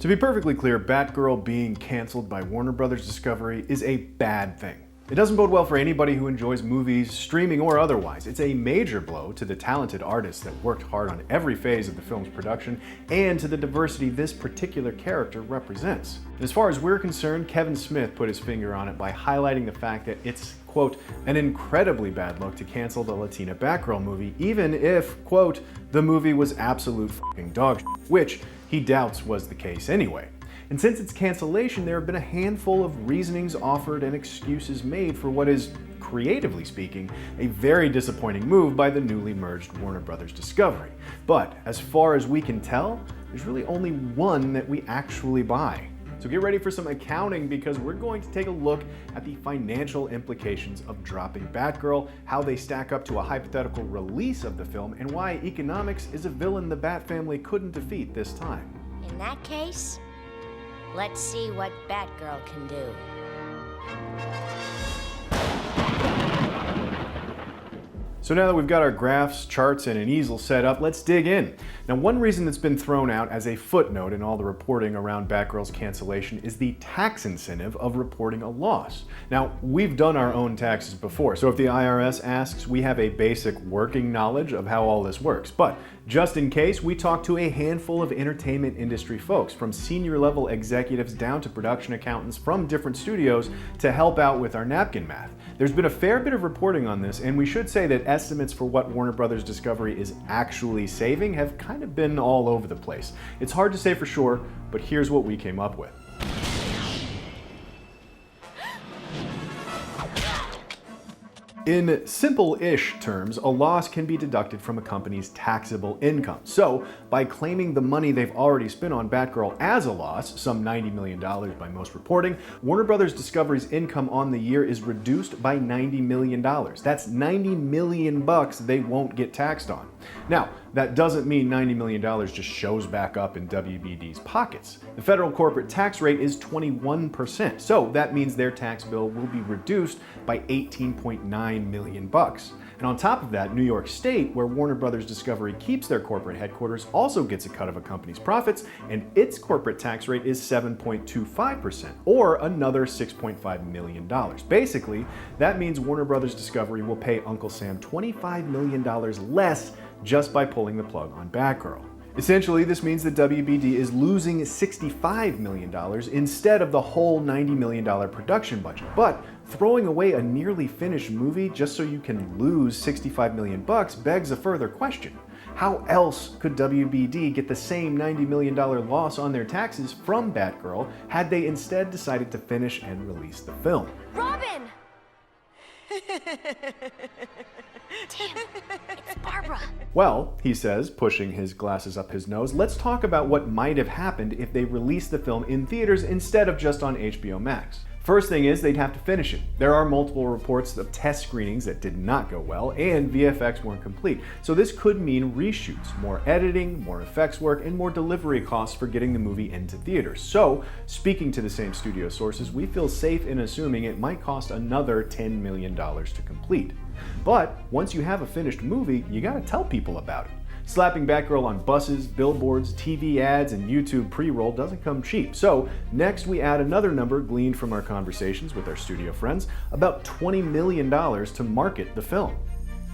To be perfectly clear, Batgirl being canceled by Warner Brothers Discovery is a bad thing. It doesn't bode well for anybody who enjoys movies, streaming or otherwise. It's a major blow to the talented artists that worked hard on every phase of the film's production and to the diversity this particular character represents. And as far as we're concerned, Kevin Smith put his finger on it by highlighting the fact that it's, quote, an incredibly bad look to cancel the Latina Batgirl movie, even if, quote, the movie was absolute fucking dog shit, which he doubts was the case anyway. And since its cancellation, there have been a handful of reasonings offered and excuses made for what is, creatively speaking, a very disappointing move by the newly merged Warner Brothers Discovery. But as far as we can tell, there's really only one that we actually buy. So get ready for some accounting because we're going to take a look at the financial implications of dropping Batgirl, how they stack up to a hypothetical release of the film, and why economics is a villain the Bat family couldn't defeat this time. In that case, let's see what Batgirl can do. So now that we've got our graphs, charts, and an easel set up, let's dig in. Now, one reason that's been thrown out as a footnote in all the reporting around Batgirl's cancellation is the tax incentive of reporting a loss. Now, we've done our own taxes before, so if the IRS asks, we have a basic working knowledge of how all this works. But just in case, we talked to a handful of entertainment industry folks, from senior level executives down to production accountants from different studios, to help out with our napkin math. There's been a fair bit of reporting on this, and we should say that estimates for what Warner Brothers Discovery is actually saving have kind of been all over the place. It's hard to say for sure, but here's what we came up with. In simple-ish terms, a loss can be deducted from a company's taxable income. So, by claiming the money they've already spent on Batgirl as a loss, some $90 million by most reporting, Warner Brothers Discovery's income on the year is reduced by $90 million. That's $90 million they won't get taxed on. Now, that doesn't mean $90 million just shows back up in WBD's pockets. The federal corporate tax rate is 21%, so that means their tax bill will be reduced by $18.9 million. And on top of that, New York State, where Warner Brothers Discovery keeps their corporate headquarters, also gets a cut of a company's profits, and its corporate tax rate is 7.25%, or another $6.5 million. Basically, that means Warner Brothers Discovery will pay Uncle Sam $25 million less just by pulling the plug on Batgirl. Essentially, this means that WBD is losing $65 million instead of the whole $90 million production budget. But throwing away a nearly finished movie just so you can lose $65 million begs a further question. How else could WBD get the same $90 million loss on their taxes from Batgirl had they instead decided to finish and release the film? Robin! Damn, it's Barbara. Well, he says, pushing his glasses up his nose, let's talk about what might have happened if they released the film in theaters instead of just on HBO Max. First thing is they'd have to finish it. There are multiple reports of test screenings that did not go well, and VFX weren't complete. So this could mean reshoots, more editing, more effects work, and more delivery costs for getting the movie into theaters. So, speaking to the same studio sources, we feel safe in assuming it might cost another $10 million to complete. But once you have a finished movie, you gotta tell people about it. Slapping Batgirl on buses, billboards, TV ads, and YouTube pre-roll doesn't come cheap. So next we add another number gleaned from our conversations with our studio friends, about $20 million to market the film.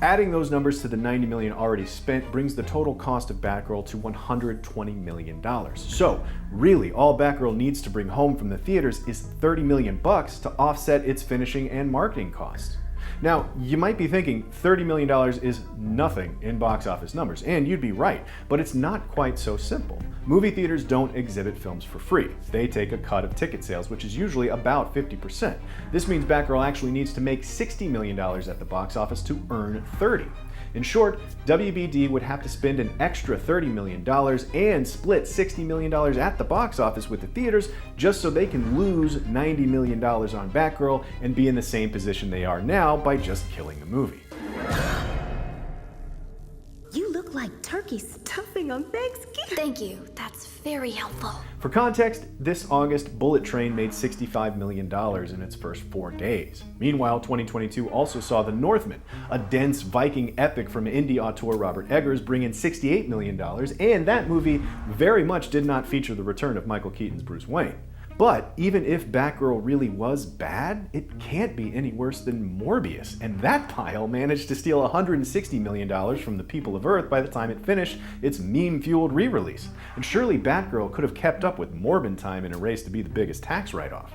Adding those numbers to the $90 million already spent brings the total cost of Batgirl to $120 million. So really, all Batgirl needs to bring home from the theaters is $30 million to offset its finishing and marketing costs. Now, you might be thinking $30 million is nothing in box office numbers, and you'd be right, but it's not quite so simple. Movie theaters don't exhibit films for free. They take a cut of ticket sales, which is usually about 50%. This means Batgirl actually needs to make $60 million at the box office to earn $30. In short, WBD would have to spend an extra $30 million and split $60 million at the box office with the theaters just so they can lose $90 million on Batgirl and be in the same position they are now by just killing the movie. You look like turkey stuffing. relaxing on Thanksgiving. Thank you. That's very helpful. For context, this August, Bullet Train made $65 million in its first 4 days. Meanwhile, 2022 also saw The Northman, a dense Viking epic from indie auteur Robert Eggers, bring in $68 million, and that movie very much did not feature the return of Michael Keaton's Bruce Wayne. But even if Batgirl really was bad, it can't be any worse than Morbius, and that pile managed to steal $160 million from the people of Earth by the time it finished its meme-fueled re-release. And surely Batgirl could have kept up with Morbin time in a race to be the biggest tax write-off.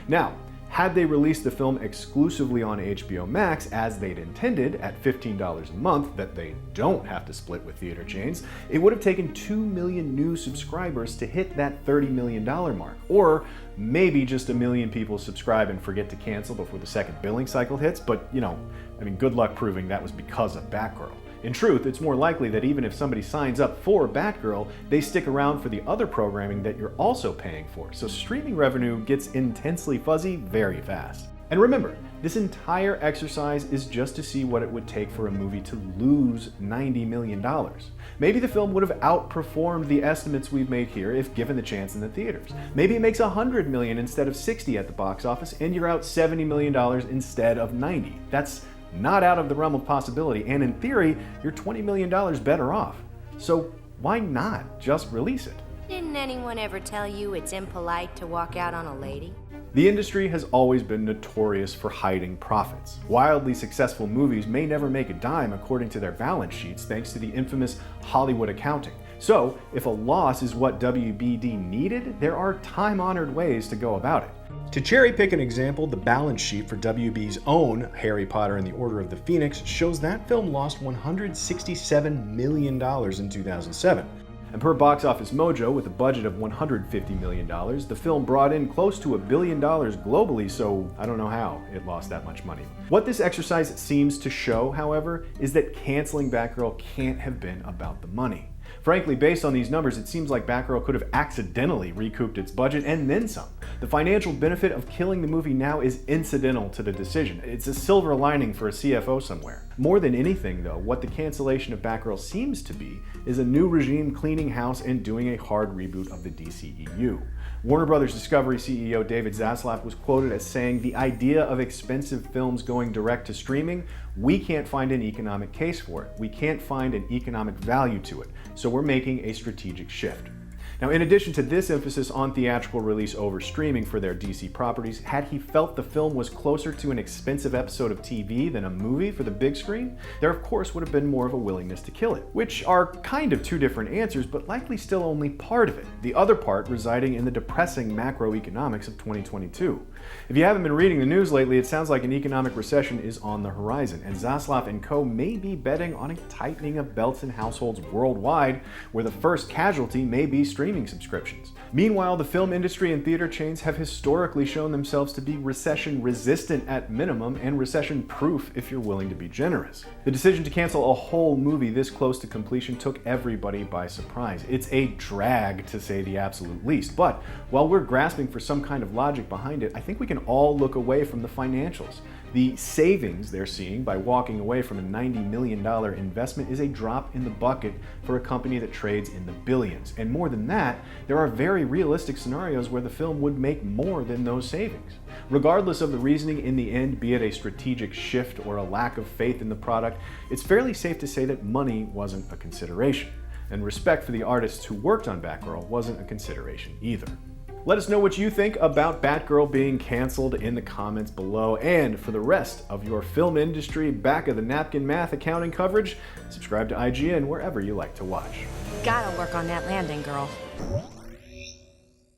Now, had they released the film exclusively on HBO Max as they'd intended at $15 a month that they don't have to split with theater chains, it would have taken 2 million new subscribers to hit that $30 million mark. Or maybe just 1 million people subscribe and forget to cancel before the second billing cycle hits, but good luck proving that was because of Batgirl. In truth, it's more likely that even if somebody signs up for Batgirl, they stick around for the other programming that you're also paying for, so streaming revenue gets intensely fuzzy very fast. And remember, this entire exercise is just to see what it would take for a movie to lose $90 million. Maybe the film would have outperformed the estimates we've made here if given the chance in the theaters. Maybe it makes $100 million instead of $60 at the box office, and you're out $70 million instead of $90. That's not out of the realm of possibility, and in theory, you're $20 million better off. So why not just release it? Didn't anyone ever tell you it's impolite to walk out on a lady? The industry has always been notorious for hiding profits. Wildly successful movies may never make a dime according to their balance sheets thanks to the infamous Hollywood accounting. So, if a loss is what WBD needed, there are time-honored ways to go about it. To cherry pick an example, the balance sheet for WB's own Harry Potter and the Order of the Phoenix shows that film lost $167 million in 2007. And per Box Office Mojo, with a budget of $150 million, the film brought in close to $1 billion globally, so I don't know how it lost that much money. What this exercise seems to show, however, is that canceling Batgirl can't have been about the money. Frankly, based on these numbers, it seems like Batgirl could have accidentally recouped its budget and then some. The financial benefit of killing the movie now is incidental to the decision. It's a silver lining for a CFO somewhere. More than anything, though, what the cancellation of Batgirl seems to be is a new regime cleaning house and doing a hard reboot of the DCEU. Warner Bros. Discovery CEO David Zaslav was quoted as saying, "The idea of expensive films going direct to streaming, we can't find an economic case for it. We can't find an economic value to it. So we're making a strategic shift." Now, in addition to this emphasis on theatrical release over streaming for their DC properties, had he felt the film was closer to an expensive episode of TV than a movie for the big screen, there of course would have been more of a willingness to kill it, which are kind of two different answers, but likely still only part of it, the other part residing in the depressing macroeconomics of 2022. If you haven't been reading the news lately, it sounds like an economic recession is on the horizon, and Zaslav and co. may be betting on a tightening of belts in households worldwide, where the first casualty may be streaming subscriptions. Meanwhile, the film industry and theater chains have historically shown themselves to be recession-resistant at minimum and recession-proof if you're willing to be generous. The decision to cancel a whole movie this close to completion took everybody by surprise. It's a drag, to say the absolute least, but while we're grasping for some kind of logic behind it, I think we can all look away from the financials. The savings they're seeing by walking away from a $90 million investment is a drop in the bucket for a company that trades in the billions. And more than that, there are very realistic scenarios where the film would make more than those savings. Regardless of the reasoning in the end, be it a strategic shift or a lack of faith in the product, it's fairly safe to say that money wasn't a consideration. And respect for the artists who worked on Batgirl wasn't a consideration either. Let us know what you think about Batgirl being canceled in the comments below. And for the rest of your film industry back of the napkin math accounting coverage, subscribe to IGN wherever you like to watch. Gotta work on that landing, girl.